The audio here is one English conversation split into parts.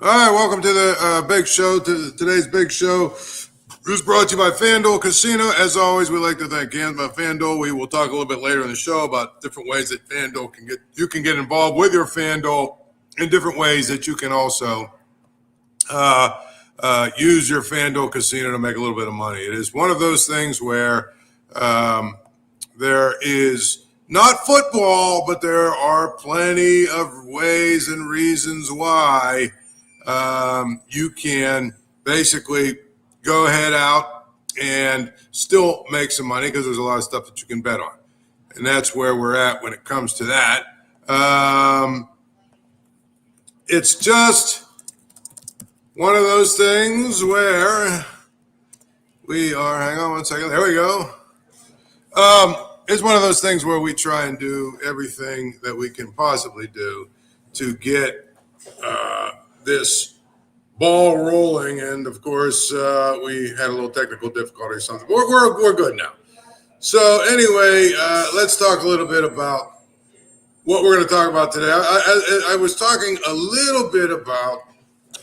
All right, welcome to the big show. Today's big show is brought to you by FanDuel Casino. As always, we like to thank Gans by FanDuel. We will talk a little bit later in the show about different ways that FanDuel can get involved with your FanDuel, in different ways that you can also use your FanDuel Casino to make a little bit of money. It is one of those things where there is not football, but there are plenty of ways and reasons why you can basically go ahead out and still make some money, because there's a lot of stuff that you can bet on. And that's where we're at when it comes to that. It's just one of those things where we are, hang on one second, there we go. It's one of those things where we try and do everything that we can possibly do to get this ball rolling, and of course we had a little technical difficulty or something. We're good now. So anyway, let's talk a little bit about what we're going to talk about today. I was talking a little bit about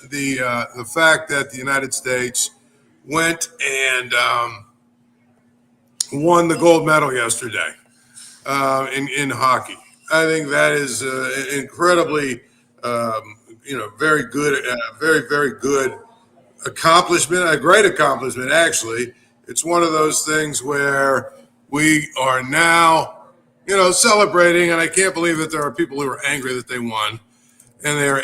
the fact that the United States went and won the gold medal yesterday in hockey. I think that is incredibly very good, very good accomplishment, a great accomplishment, actually. It's one of those things where we are now, celebrating, and I can't believe that there are people who are angry that they won, and they are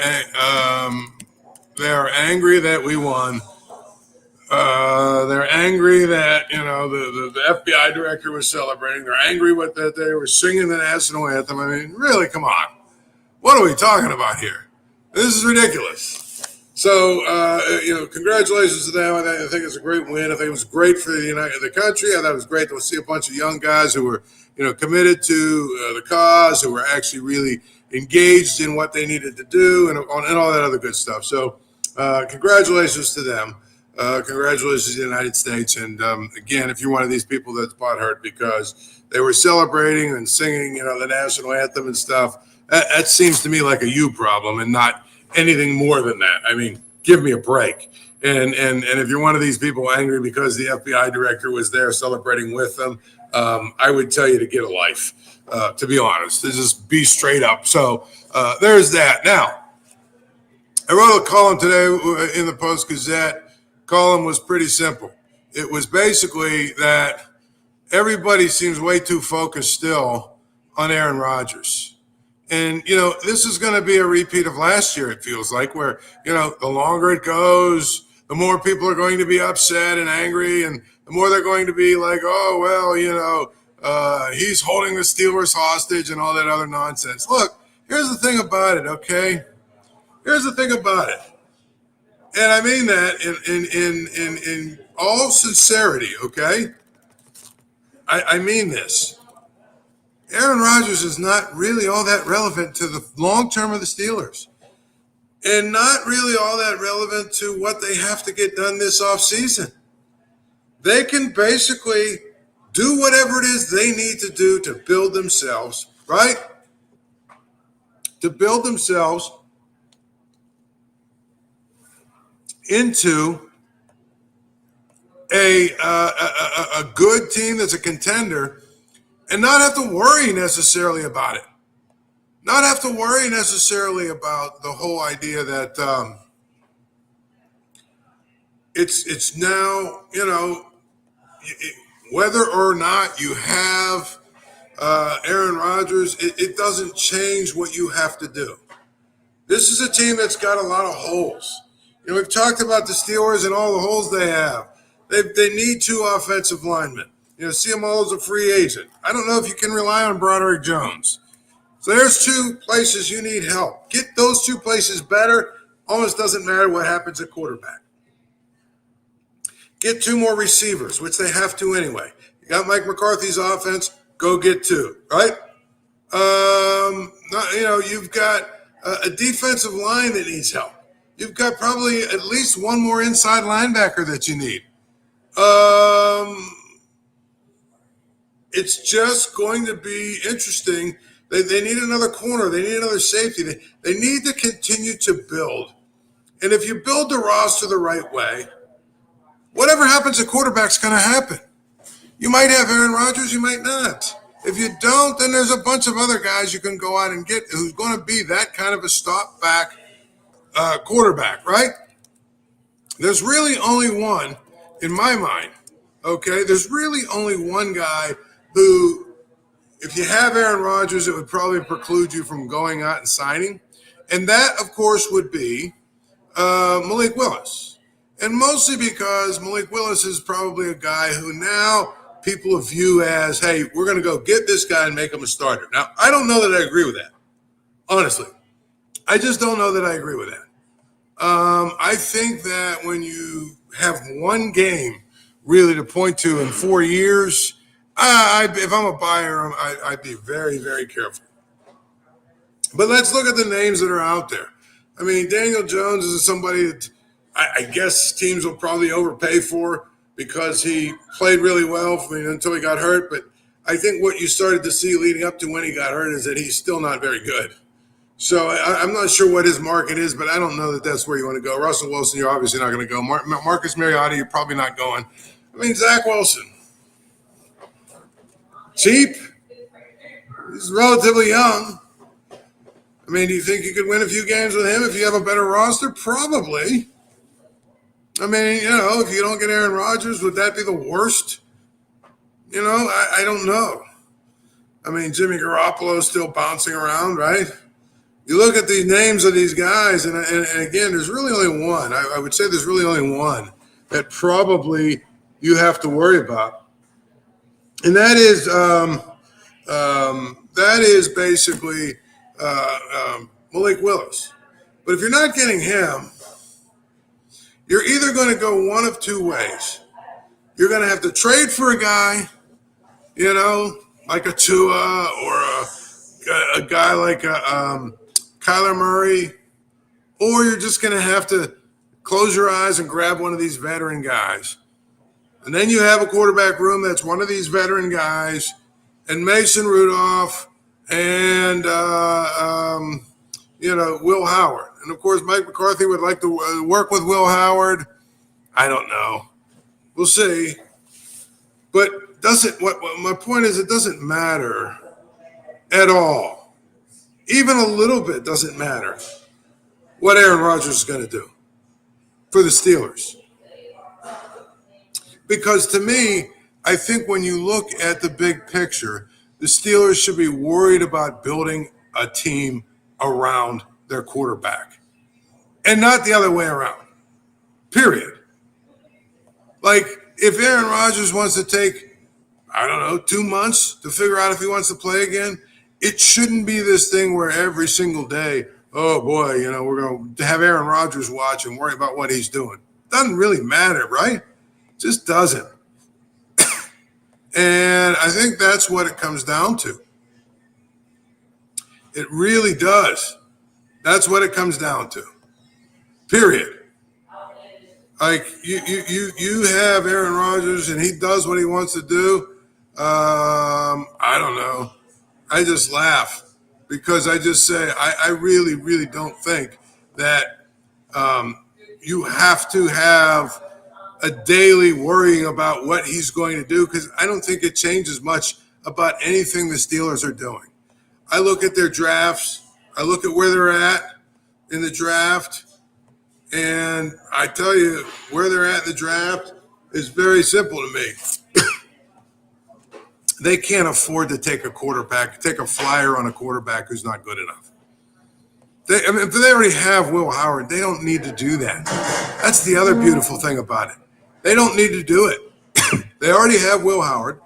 angry that we won. They're angry that, the FBI director was celebrating. They're angry that they were singing the national anthem. I mean, really, come on. What are we talking about here? This is ridiculous. So, congratulations to them. I think it's a great win. I think it was great for the country. I thought it was great to see a bunch of young guys who were, committed to the cause, who were actually really engaged in what they needed to do, and all that other good stuff. So, congratulations to them. Congratulations to the United States. And again, if you're one of these people that's butthurt because they were celebrating and singing, the national anthem and stuff, that seems to me like a you problem and not anything more than that. I mean, give me a break. And if you're one of these people angry because the FBI director was there celebrating with them, I would tell you to get a life, to be honest. To just be straight up. So there's that. Now, I wrote a column today in the Post-Gazette. Column was pretty simple. It was basically that everybody seems way too focused still on Aaron Rodgers. And, this is going to be a repeat of last year, it feels like, where, the longer it goes, the more people are going to be upset and angry, and the more they're going to be like, oh, well, he's holding the Steelers hostage and all that other nonsense. Look, here's the thing about it, okay? Here's the thing about it. And I mean that in all sincerity, okay? I mean this. Aaron Rodgers is not really all that relevant to the long term of the Steelers, and not really all that relevant to what they have to get done this offseason. They can basically do whatever it is they need to do to build themselves, right? To build themselves into a good team that's a contender, and not have to worry necessarily about it. Not have to worry necessarily about the whole idea that it's now, whether or not you have Aaron Rodgers, it doesn't change what you have to do. This is a team that's got a lot of holes. We've talked about the Steelers and all the holes they have. They need 2 offensive linemen. See them all as a free agent. I don't know if you can rely on Broderick Jones. So there's 2 places you need help. Get those 2 places better. Almost doesn't matter what happens at quarterback. Get 2 more receivers, which they have to anyway. You got Mike McCarthy's offense. Go get 2, right? You've got a defensive line that needs help. You've got probably at least 1 more inside linebacker that you need. It's just going to be interesting. They need another corner. They need another safety. They need to continue to build And if you build the roster the right way, whatever happens at quarterback's going to happen. You might have Aaron Rodgers, you might not. If you don't, then there's a bunch of other guys you can go out and get who's going to be that kind of a stop-back quarterback, right? There's really only one, in my mind, okay? There's really only one guy who, if you have Aaron Rodgers, it would probably preclude you from going out and signing. And that, of course, would be Malik Willis. And mostly because Malik Willis is probably a guy who now people view as, hey, we're going to go get this guy and make him a starter. Now, I don't know that I agree with that, honestly. I just don't know that I agree with that. I think that when you have one game really to point to in 4 years, if I'm a buyer, I'd be very, very careful. But let's look at the names that are out there. I mean, Daniel Jones is somebody that I guess teams will probably overpay for because he played really well until he got hurt. But I think what you started to see leading up to when he got hurt is that he's still not very good. So I'm not sure what his market is, but I don't know that that's where you want to go. Russell Wilson, you're obviously not going to go. Marcus Mariota, you're probably not going. I mean, Zach Wilson. Cheap. He's relatively young. I mean, do you think you could win a few games with him if you have a better roster? Probably. I mean, if you don't get Aaron Rodgers, would that be the worst? I don't know. I mean, Jimmy Garoppolo is still bouncing around, right? You look at the names of these guys, and again, there's really only one. I would say there's really only one that probably you have to worry about, and that is basically Malik Willis. But if you're not getting him, you're either going to go one of two ways. You're going to have to trade for a guy, like a Tua or a guy like Kyler Murray, or you're just going to have to close your eyes and grab one of these veteran guys. And then you have a quarterback room that's one of these veteran guys, and Mason Rudolph and, Will Howard. And, of course, Mike McCarthy would like to work with Will Howard. I don't know. We'll see. But my point is it doesn't matter at all. Even a little bit doesn't matter what Aaron Rodgers is going to do for the Steelers. Because to me, I think when you look at the big picture, the Steelers should be worried about building a team around their quarterback and not the other way around, period. Like if Aaron Rodgers wants to take, 2 months to figure out if he wants to play again, it shouldn't be this thing where every single day, oh boy, we're going to have Aaron Rodgers watch and worry about what he's doing. Doesn't really matter, right? Just doesn't. And I think that's what it comes down to. It really does. That's what it comes down to. Period. Like you have Aaron Rodgers and he does what he wants to do. I don't know. I just laugh because I just say I really, really don't think that you have to have a daily worrying about what he's going to do because I don't think it changes much about anything the Steelers are doing. I look at their drafts. I look at where they're at in the draft, and I tell you where they're at in the draft is very simple to me. They can't afford to take a flyer on a quarterback who's not good enough. If they already have Will Howard, they don't need to do that. That's the other beautiful thing about it. They don't need to do it. They already have Will Howard.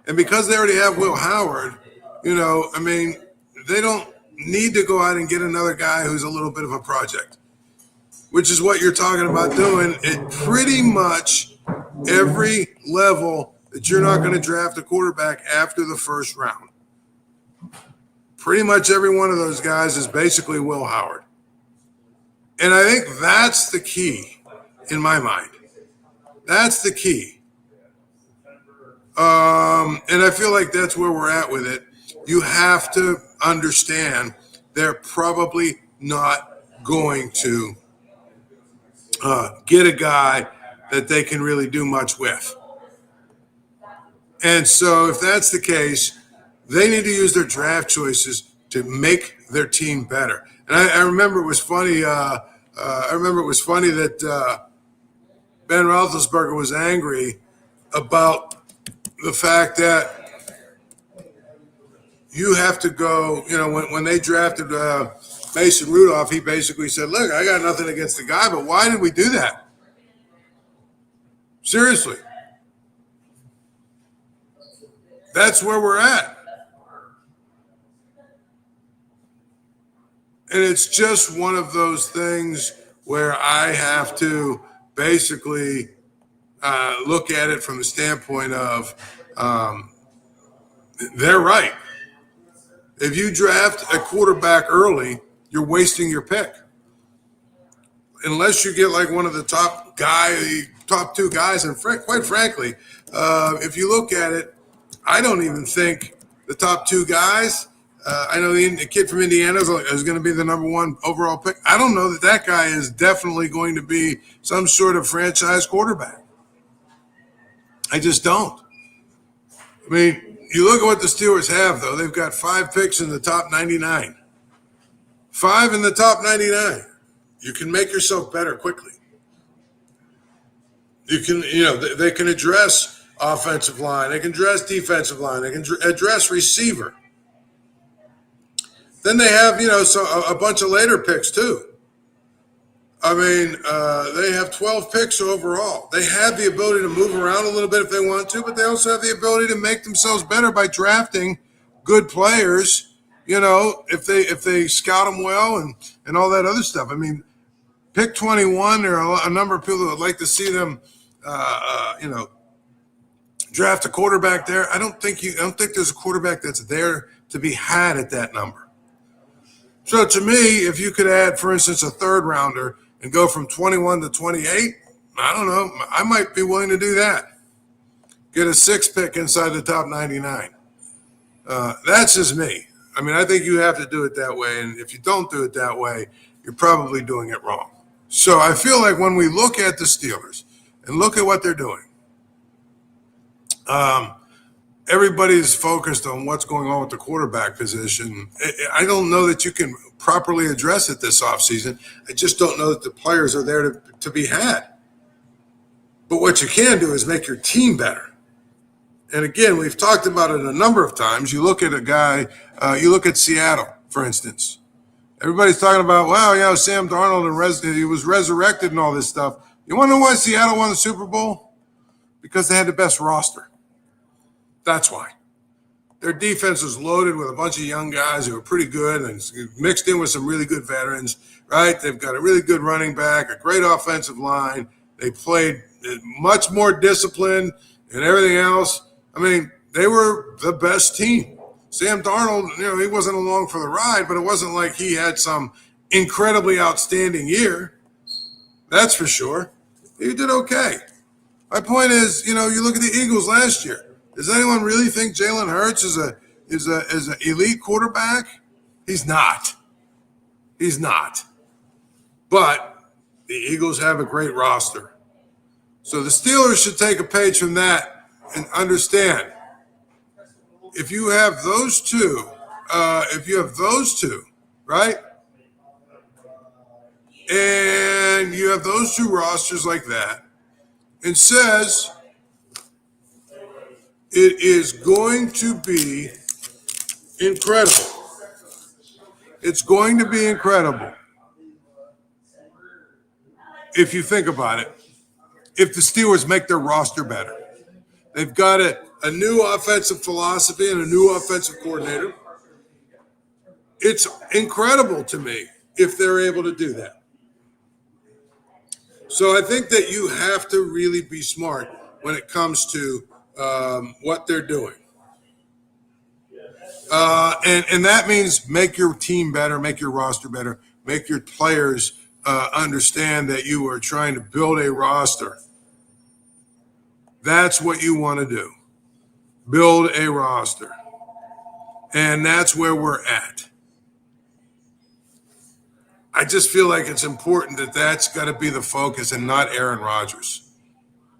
And because they already have Will Howard, they don't need to go out and get another guy who's a little bit of a project, which is what you're talking about doing at pretty much every level that you're not going to draft a quarterback after the first round. Pretty much every one of those guys is basically Will Howard. And I think that's the key in my mind. That's the key. And I feel like that's where we're at with it. You have to understand they're probably not going to get a guy that they can really do much with. And so if that's the case, they need to use their draft choices to make their team better. And I remember it was funny. I remember it was funny that Ben Roethlisberger was angry about the fact that you have to go, when they drafted Mason Rudolph, he basically said, look, I got nothing against the guy, but why did we do that? Seriously. That's where we're at. And it's just one of those things where I have to basically look at it from the standpoint of they're right. If you draft a quarterback early, you're wasting your pick. Unless you get like one of the top two guys, and quite frankly, if you look at it, I don't even think the top two guys. I know the kid from Indiana is going to be the number one overall pick. I don't know that guy is definitely going to be some sort of franchise quarterback. I just don't. I mean, you look at what the Steelers have, though. They've got 5 picks in the top 99. 5 in the top 99. You can make yourself better quickly. You can, they can address offensive line. They can address defensive line. They can address receiver. Then they have, a bunch of later picks too. I mean, they have 12 picks overall. They have the ability to move around a little bit if they want to, but they also have the ability to make themselves better by drafting good players, if they scout them well and all that other stuff. I mean, pick 21, there are a number of people that would like to see them, draft a quarterback there. I don't think there's a quarterback that's there to be had at that number. So to me, if you could add, for instance, a third rounder and go from 21 to 28, I don't know. I might be willing to do that. Get a 6th pick inside the top 99. That's just me. I mean, I think you have to do it that way. And if you don't do it that way, you're probably doing it wrong. So I feel like when we look at the Steelers and look at what they're doing, everybody's focused on what's going on with the quarterback position. I don't know that you can properly address it this offseason. I just don't know that the players are there to be had. But what you can do is make your team better. And again, we've talked about it a number of times. You look at a guy, you look at Seattle, for instance. Everybody's talking about, wow, Sam Darnold he was resurrected and all this stuff. You want to know why Seattle won the Super Bowl? Because they had the best roster. That's why. Their defense was loaded with a bunch of young guys who were pretty good and mixed in with some really good veterans, right? They've got a really good running back, a great offensive line. They played much more disciplined and everything else. I mean, they were the best team. Sam Darnold, he wasn't along for the ride, but it wasn't like he had some incredibly outstanding year. That's for sure. He did okay. My point is, you look at the Eagles last year. Does anyone really think Jalen Hurts is an elite quarterback? He's not. He's not. But the Eagles have a great roster. So the Steelers should take a page from that and understand if you have those two, right? And you have those two rosters like that, and says it is going to be incredible. It's going to be incredible if you think about it. If the Steelers make their roster better, they've got a new offensive philosophy and a new offensive coordinator. It's incredible to me if they're able to do that. So I think that you have to really be smart when it comes to what they're doing. And that means make your team better, make your roster better, make your players understand that you are trying to build a roster. That's what you want to do. Build a roster. And that's where we're at. I just feel like it's important that that's got to be the focus and not Aaron Rodgers.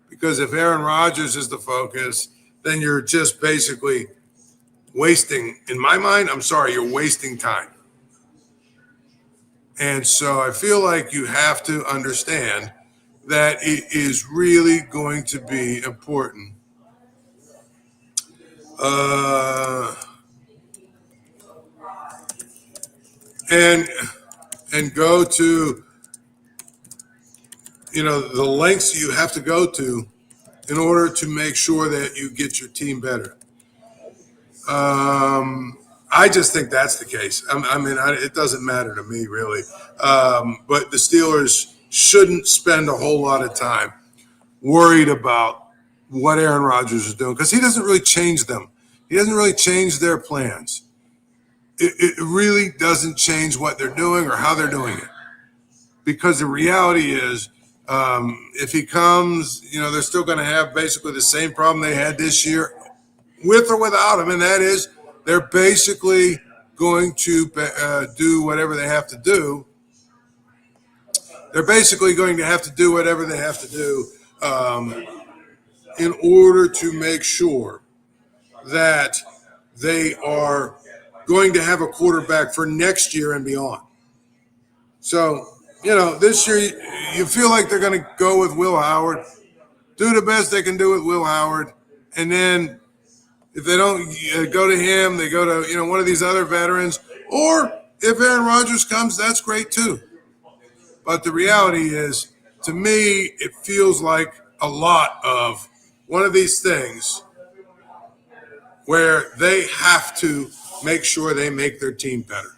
Because if Aaron Rodgers is the focus, then you're just basically wasting, in my mind, you're wasting time. And so I feel like you have to understand that it is really going to be important. And go to, the lengths you have to go to in order to make sure that you get your team better. I just think that's the case. It doesn't matter to me, really. But the Steelers shouldn't spend a whole lot of time worried about what Aaron Rodgers is doing, because he doesn't really change them. He doesn't really change their plans. It really doesn't change what they're doing or how they're doing it. Because the reality is, if he comes, they're still going to have basically the same problem they had this year, with or without him, and that is they're basically going to do whatever they have to do. They're basically going to have to do whatever they have to do in order to make sure that they are going to have a quarterback for next year and beyond. So, this year you feel like they're going to go with Will Howard, do the best they can do with Will Howard, and then if they don't go to him, they go to one of these other veterans. Or if Aaron Rodgers comes, that's great too. But the reality is, to me, it feels like a lot of one of these things where they have to make sure they make their team better.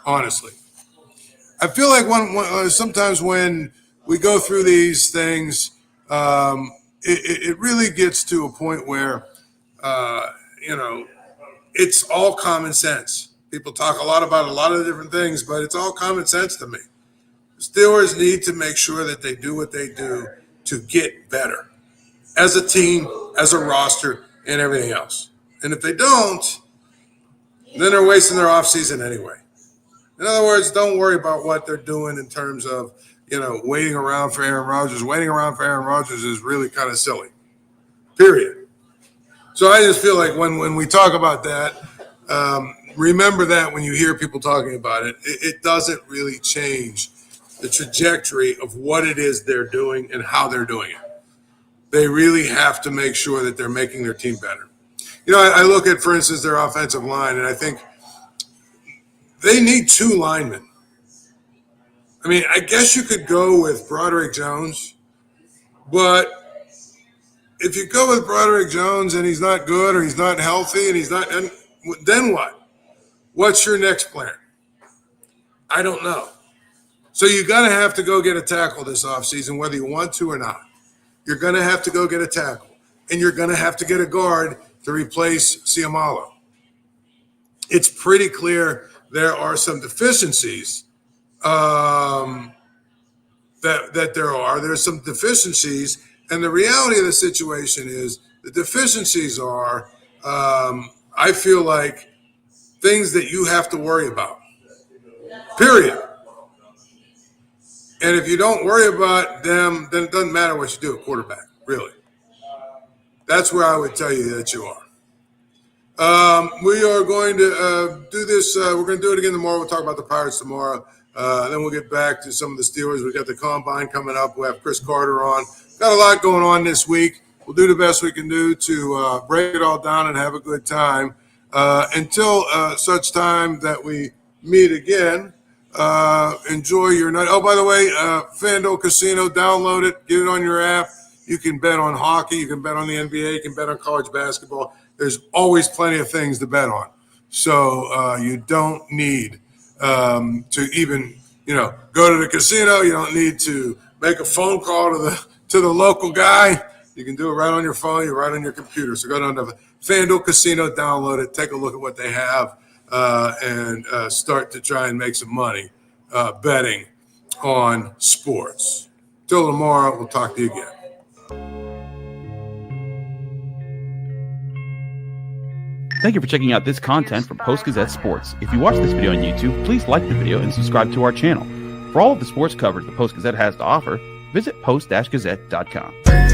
Honestly, I feel like sometimes when we go through these things, it really gets to a point where it's all common sense. People talk a lot about a lot of different things, but it's all common sense to me. The Steelers need to make sure that they do what they do to get better as a team, as a roster, and everything else. And if they don't, then they're wasting their offseason anyway. In other words, don't worry about what they're doing in terms of, waiting around for Aaron Rodgers. Waiting around for Aaron Rodgers is really kind of silly, period. So I just feel like when we talk about that, remember that when you hear people talking about it, it doesn't really change the trajectory of what it is they're doing and how they're doing it. They really have to make sure that they're making their team better. I look at, for instance, their offensive line, and I think they need two linemen. I guess you could go with Broderick Jones, but if you go with Broderick Jones and he's not good or he's not healthy and then what? What's your next plan? I don't know. So you're going to have to go get a tackle this offseason, whether you want to or not. You're going to have to go get a tackle, and you're going to have to get a guard to replace Ciamalo. It's pretty clear there are some deficiencies that there are. There's some deficiencies, and the reality of the situation is the deficiencies are, I feel like, things that you have to worry about, period. And if you don't worry about them, then it doesn't matter what you do at quarterback, really. That's where I would tell you that you are. We are going to do this. We're going to do it again tomorrow. We'll talk about the Pirates tomorrow. Then we'll get back to some of the Steelers. We've got the Combine coming up. We'll have Chris Carter on. Got a lot going on this week. We'll do the best we can do to break it all down and have a good time. Until such time that we meet again, enjoy your night. Oh, by the way, FanDuel Casino, download it, get it on your app. You can bet on hockey. You can bet on the NBA. You can bet on college basketball. There's always plenty of things to bet on. So you don't need to even, go to the casino. You don't need to make a phone call to the local guy. You can do it right on your phone. You're right on your computer. So go down to FanDuel Casino, download it, take a look at what they have, and start to try and make some money betting on sports. Till tomorrow, we'll talk to you again. Thank you for checking out this content from Post-Gazette Sports. If you watch this video on YouTube, please like the video and subscribe to our channel. For all of the sports coverage the Post-Gazette has to offer, visit post-gazette.com.